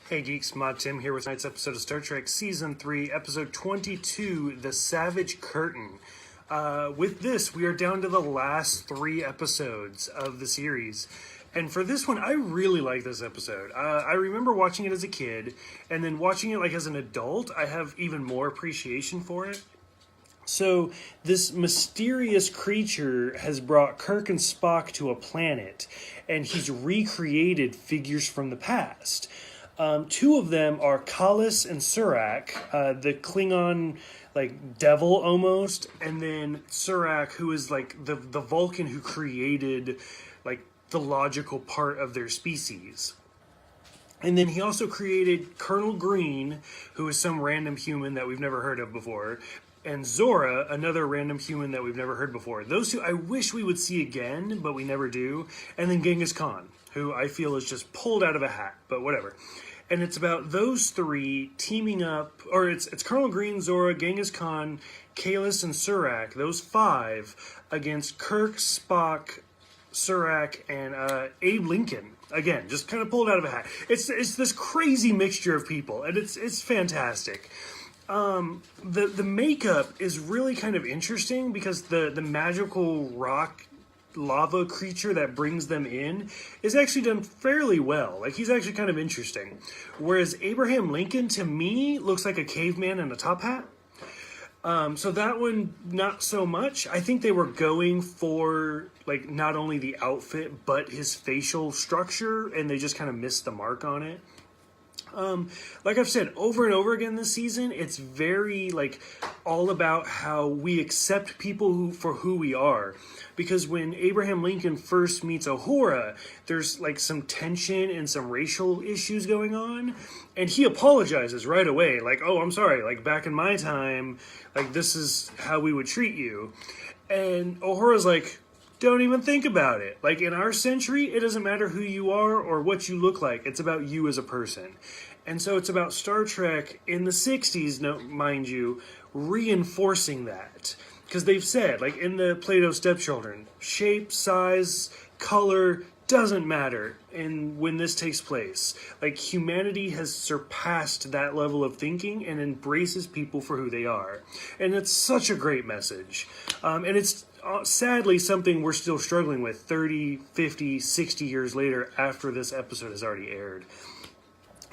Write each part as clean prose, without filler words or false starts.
Hey geeks, Mod Tim here with tonight's episode of Star Trek Season 3, Episode 22, The Savage Curtain. With this, we are down to the last 3 episodes of the series. And for this one, I really like this episode. I remember watching it as a kid, and then watching it as an adult, I have even more appreciation for it. So, this mysterious creature has brought Kirk and Spock to a planet, and he's recreated figures from the past. 2 of them are Kallus and Surak, the Klingon, devil almost, and then Surak, who is, the Vulcan who created, the logical part of their species. And then he also created Colonel Green, who is some random human that we've never heard of before, and Zora, another random human that we've never heard before. Those 2 I wish we would see again, but we never do. And then Genghis Khan, who I feel is just pulled out of a hat, but whatever. And it's about those 3 teaming up, or it's Colonel Green, Zora, Genghis Khan, Kallus, and Surak, those 5, against Kirk, Spock, Surak, and Abe Lincoln. Again, just kind of pulled out of a hat. It's this crazy mixture of people, and it's fantastic. The makeup is really kind of interesting because the magical rock lava creature that brings them in is actually done fairly well. He's actually kind of interesting. Whereas Abraham Lincoln, to me, looks like a caveman in a top hat. So that one, not so much. I think they were going for, not only the outfit, but his facial structure, and they just kind of missed the mark on it. Like I've said over and over again this season, it's very, all about how we accept people for who we are. Because when Abraham Lincoln first meets Uhura, there's, some tension and some racial issues going on. And he apologizes right away. Oh, I'm sorry. Back in my time, this is how we would treat you. And Uhura's don't even think about it. In our century, it doesn't matter who you are or what you look like. It's about you as a person. And so it's about Star Trek in the 60s, mind you, reinforcing that. Because they've said, in the Plato Stepchildren, shape, size, color doesn't matter when this takes place. Humanity has surpassed that level of thinking and embraces people for who they are. And it's such a great message. And it's sadly something we're still struggling with 30, 50, 60 years later after this episode has already aired.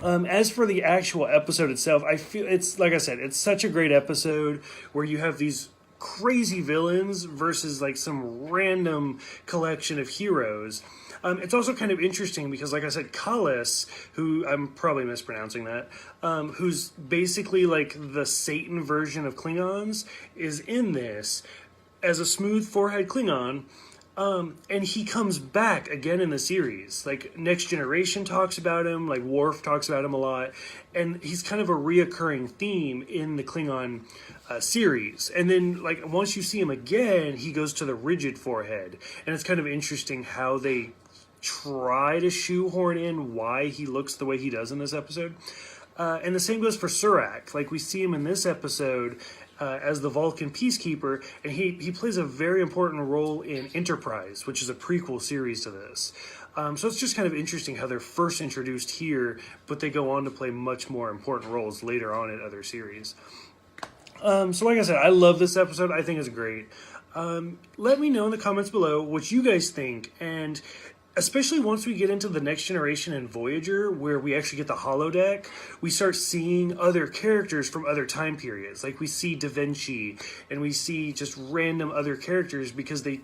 As for the actual episode itself, I feel it's, like I said, it's such a great episode where you have these crazy villains versus some random collection of heroes. It's also kind of interesting because, like I said, Kallus, who I'm probably mispronouncing that, who's basically the Satan version of Klingons, is in this as a smooth forehead Klingon. And he comes back again in the series. Next Generation talks about him, Worf talks about him a lot, and he's kind of a reoccurring theme in the Klingon series. And then, once you see him again, he goes to the rigid forehead. And it's kind of interesting how they try to shoehorn in why he looks the way he does in this episode. And the same goes for Surak. We see him in this episode as the Vulcan peacekeeper, and he plays a very important role in Enterprise, which is a prequel series to this. So it's just kind of interesting how they're first introduced here, but they go on to play much more important roles later on in other series. So like I said, I love this episode. I think it's great. Let me know in the comments below what you guys think, and especially once we get into the Next Generation and Voyager, where we actually get the holodeck, we start seeing other characters from other time periods. We see Da Vinci, and we see just random other characters because the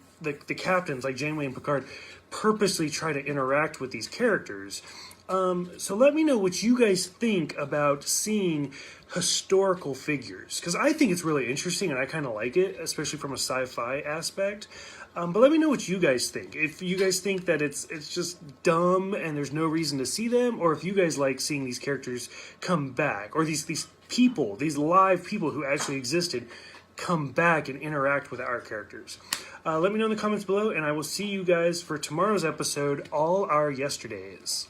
captains, like Janeway and Picard, purposely try to interact with these characters. So let me know what you guys think about seeing historical figures, because I think it's really interesting and I kind of like it, especially from a sci-fi aspect. But let me know what you guys think. If you guys think that it's just dumb and there's no reason to see them, or if you guys like seeing these characters come back, or these people, these live people who actually existed, come back and interact with our characters. Let me know in the comments below, and I will see you guys for tomorrow's episode, All Our Yesterdays.